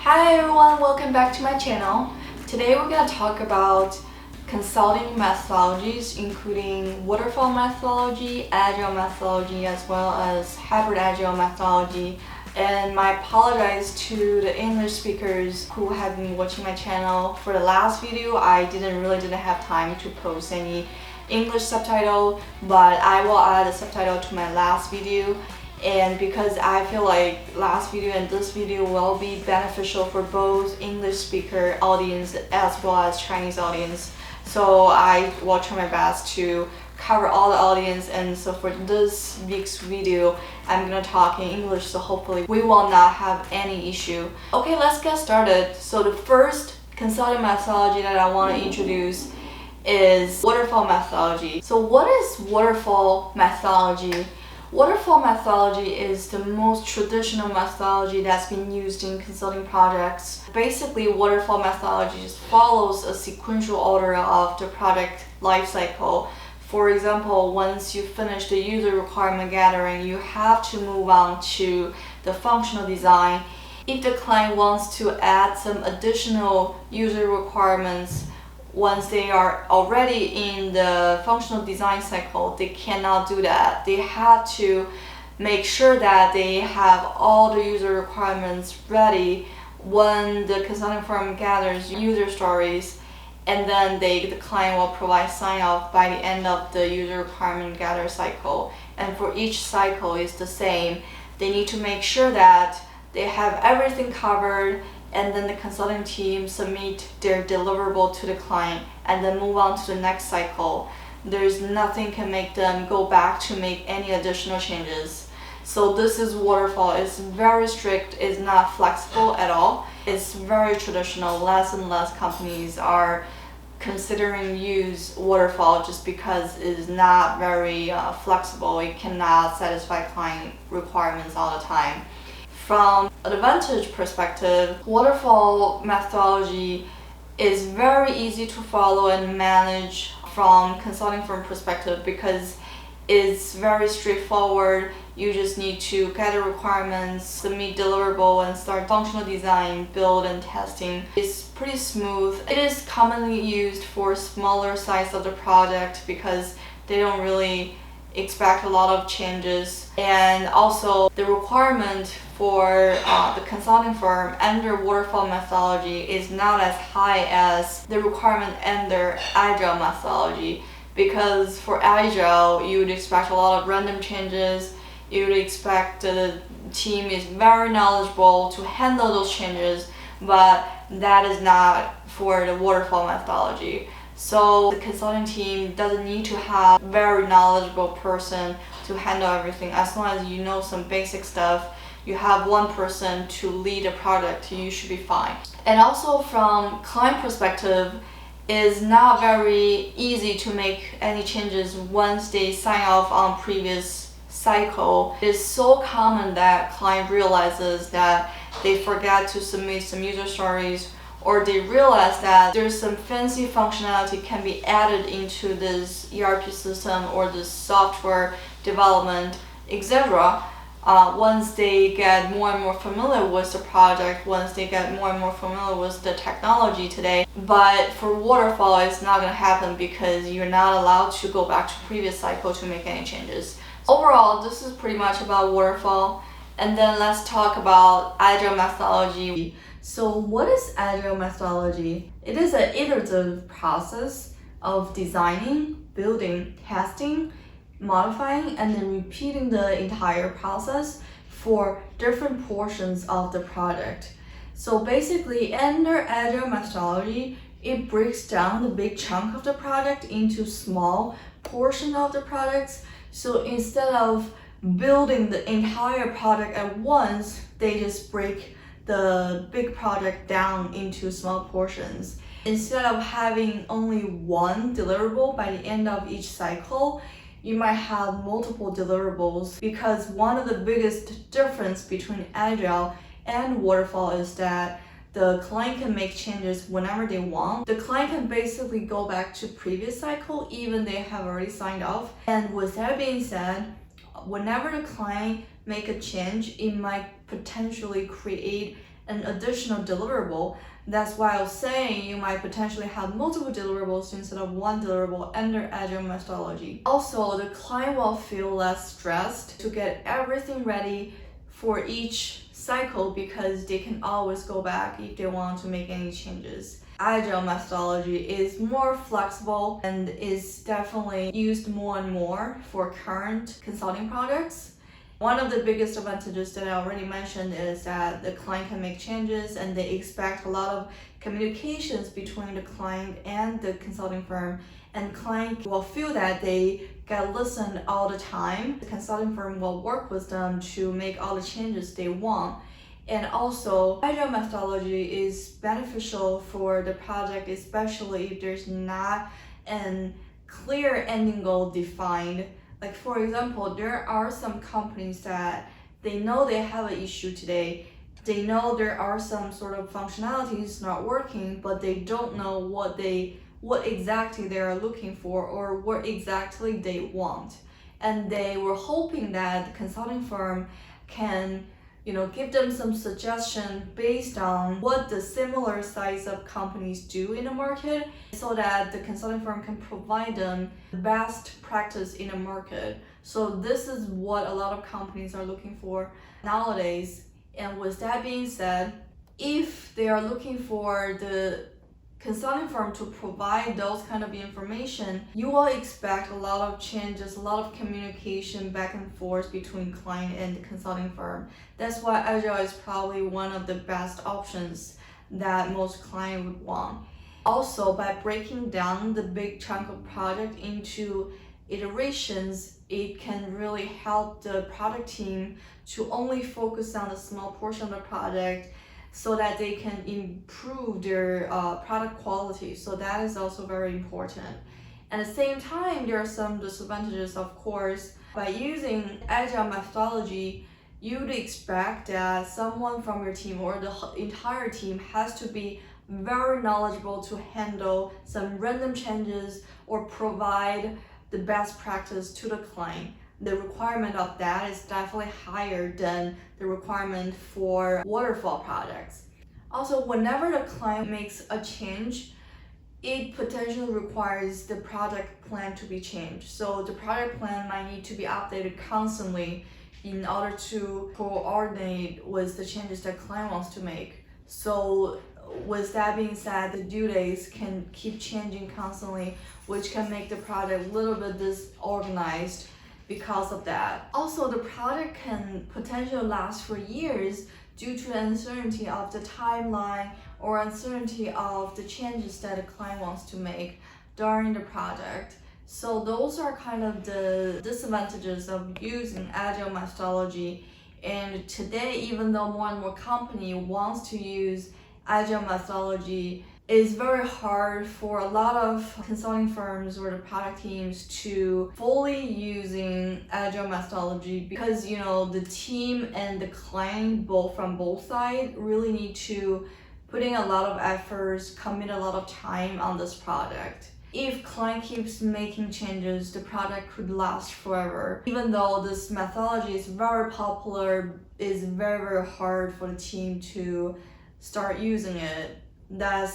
Hi everyone, welcome back to my channel. Today we're going to talk about consulting methodologies including waterfall methodology, agile methodology, as well as hybrid agile methodology. And I apologize to the English speakers who have been watching my channel. For the last video, I didn't have time to post any English subtitle, but I will add a subtitle to my last video. And because I feel like last video and this video will be beneficial for both English speaker audience as well as Chinese audience, so I will try my best to cover all the audience. And so for this week's video, I'm gonna talk in English, so hopefully we will not have any issue. Okay, let's get started. So the first consulting methodology that I want to introduce is waterfall methodology. So what is waterfall methodology? Waterfall methodology is the most traditional methodology that's been used in consulting projects. Basically, waterfall methodology just follows a sequential order of the project lifecycle. For example, once you finish the user requirement gathering, you have to move on to the functional design. If the client wants to add some additional user requirements, once they are already in the functional design cycle, they cannot do that. They have to make sure that they have all the user requirements ready when the consulting firm gathers user stories, and then the client will provide sign-off by the end of the user requirement gather cycle. And for each cycle is the same. They need to make sure that they have everything covered, and then the consulting team submit their deliverable to the client and then move on to the next cycle. There's nothing can make them go back to make any additional changes. So this is waterfall. It's very strict, it's not flexible at all. It's very traditional. Less and less companies are considering use waterfall just because it is not very flexible. It cannot satisfy client requirements all the time. From an advantage perspective, waterfall methodology is very easy to follow and manage from consulting firm perspective because it's very straightforward. You just need to gather requirements, submit deliverable, and start functional design, build, and testing. It's pretty smooth. It is commonly used for smaller size of the project because they don't really expect a lot of changes. And also the requirement for the consulting firm under waterfall methodology is not as high as the requirement under agile methodology, because for agile you would expect a lot of random changes. You would expect the team is very knowledgeable to handle those changes, but that is not for the waterfall methodology. So the consulting team doesn't need to have a very knowledgeable person to handle everything. As long as you know some basic stuff, you have one person to lead a project, you should be fine. And also from client perspective, it's not very easy to make any changes once they sign off on previous cycle. It's so common that client realizes that they forgot to submit some user stories, or they realize that there's some fancy functionality can be added into this ERP system or this software development, etc. Once they get more and more familiar with the project, once they get more and more familiar with the technology today. But for waterfall, it's not going to happen because you're not allowed to go back to previous cycle to make any changes. Overall, this is pretty much about waterfall. And then let's talk about agile methodology. So what is agile methodology? It is an iterative process of designing, building, testing, modifying, and then repeating the entire process for different portions of the project. So basically, under agile methodology, it breaks down the big chunk of the project into small portion of the projects. So instead of building the entire project at once, they just break the big project down into small portions. Instead of having only one deliverable by the end of each cycle, you might have multiple deliverables, because one of the biggest difference between agile and waterfall is that the client can make changes whenever they want. The client can basically go back to previous cycle even they have already signed off. And with that being said, whenever the client make a change, it might potentially create an additional deliverable. That's why I was saying you might potentially have multiple deliverables instead of one deliverable under Agile methodology. Also, the client will feel less stressed to get everything ready for each cycle because they can always go back if they want to make any changes. Agile methodology is more flexible and is definitely used more and more for current consulting projects. One of the biggest advantages that I already mentioned is that the client can make changes and they expect a lot of communications between the client and the consulting firm, and client will feel that they get listened all the time. The consulting firm will work with them to make all the changes they want. And also, Agile methodology is beneficial for the project, especially if there's not a clear ending goal defined. Like for example, there are some companies that they know they have an issue today. They know there are some sort of functionalities not working, but they don't know what exactly they are looking for or what exactly they want. And they were hoping that the consulting firm can give them some suggestion based on what the similar size of companies do in the market so that the consulting firm can provide them the best practice in the market. So this is what a lot of companies are looking for nowadays. And with that being said, if they are looking for the consulting firm to provide those kind of information, you will expect a lot of changes, a lot of communication back and forth between client and the consulting firm. That's why Agile is probably one of the best options that most clients would want. Also, by breaking down the big chunk of project into iterations, it can really help the product team to only focus on a small portion of the project so that they can improve their product quality. So that is also very important. At the same time, there are some disadvantages, of course. By using Agile methodology, you'd expect that someone from your team or the entire team has to be very knowledgeable to handle some random changes or provide the best practice to the client. The requirement of that is definitely higher than the requirement for waterfall projects. Also, whenever the client makes a change, it potentially requires the project plan to be changed. So the project plan might need to be updated constantly in order to coordinate with the changes that client wants to make. So with that being said, the due dates can keep changing constantly, which can make the project a little bit disorganized because of that. Also, the project can potentially last for years due to uncertainty of the timeline or uncertainty of the changes that the client wants to make during the project. So those are kind of the disadvantages of using Agile methodology. And today, even though more and more company wants to use Agile methodology, it's very hard for a lot of consulting firms or the product teams to fully using Agile methodology because the team and the client from both sides really need to put in a lot of efforts, commit a lot of time on this project. If client keeps making changes, the project could last forever. Even though this methodology is very popular, it's very, very hard for the team to start using it. That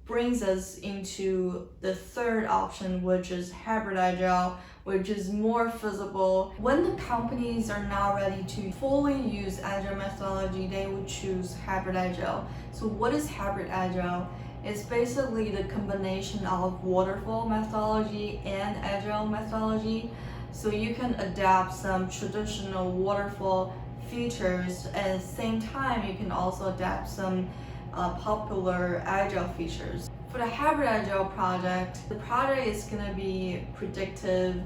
brings us into the third option, which is hybrid agile, which is more feasible. When the companies are not ready to fully use agile methodology, they would choose hybrid agile. So what is hybrid agile? It's basically the combination of waterfall methodology and agile methodology. So you can adapt some traditional waterfall features, at the same time you can also adapt some popular agile features. For the hybrid agile project, the project is going to be predictive.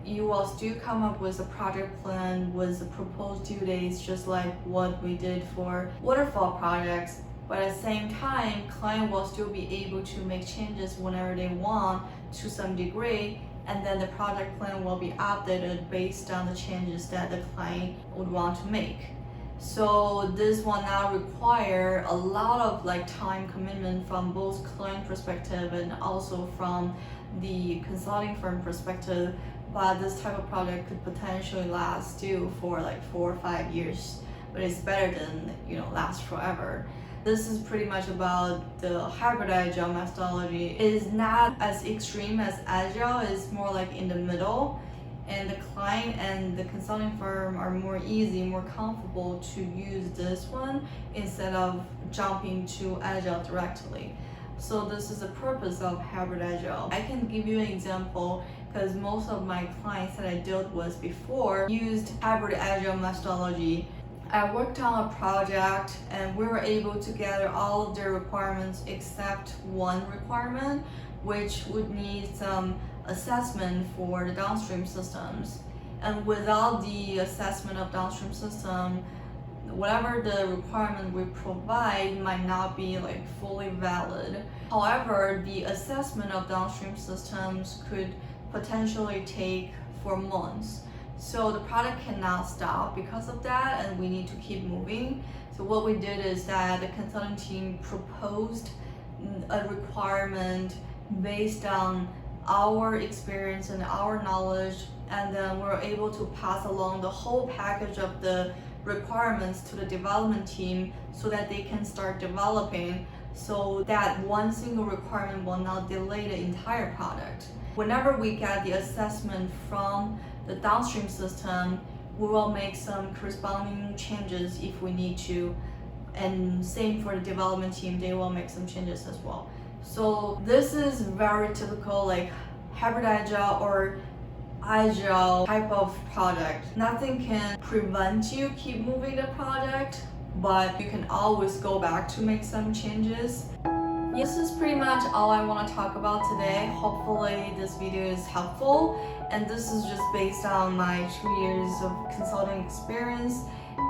You will still come up with a project plan with the proposed due dates, just like what we did for waterfall projects. But at the same time, client will still be able to make changes whenever they want to some degree, and then the project plan will be updated based on the changes that the client would want to make. So this will now require a lot of time commitment from both client perspective and also from the consulting firm perspective. But this type of project could potentially last still for 4 or 5 years. but it's better than last forever. This is pretty much about the hybrid agile methodology. It is not as extreme as agile, it's more like in the middle, and the client and the consulting firm are more comfortable to use this one instead of jumping to agile directly. So this is the purpose of hybrid agile. I can give you an example because most of my clients that I dealt with before used hybrid agile methodology. I worked on a project and we were able to gather all of their requirements except one requirement, which would need some assessment for the downstream systems. And without the assessment of downstream system, whatever the requirement we provide might not be fully valid. However, the assessment of downstream systems could potentially take for months. So the product cannot stop because of that, and we need to keep moving. So what we did is that the consulting team proposed a requirement based on our experience and our knowledge, and then we were able to pass along the whole package of the requirements to the development team so that they can start developing, so that one single requirement will not delay the entire product. Whenever we get the assessment from the downstream system, we will make some corresponding changes if we need to, and same for the development team, they will make some changes as well. So this is very typical hybrid agile or agile type of project. Nothing can prevent you keep moving the project, but you can always go back to make some changes. This is pretty much all I want to talk about today. Hopefully this video is helpful, and this is just based on my 2 years of consulting experience.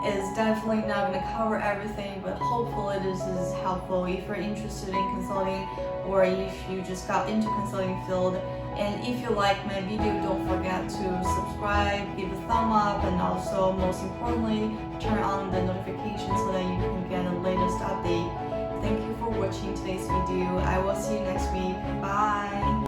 It's definitely not going to cover everything, but hopefully this is helpful if you're interested in consulting or if you just got into consulting field. And if you like my video, don't forget to subscribe, give a thumb up, and also most importantly, turn on the notifications so that you can get the latest update. Thank you for watching today's video. I will see you next week. Bye!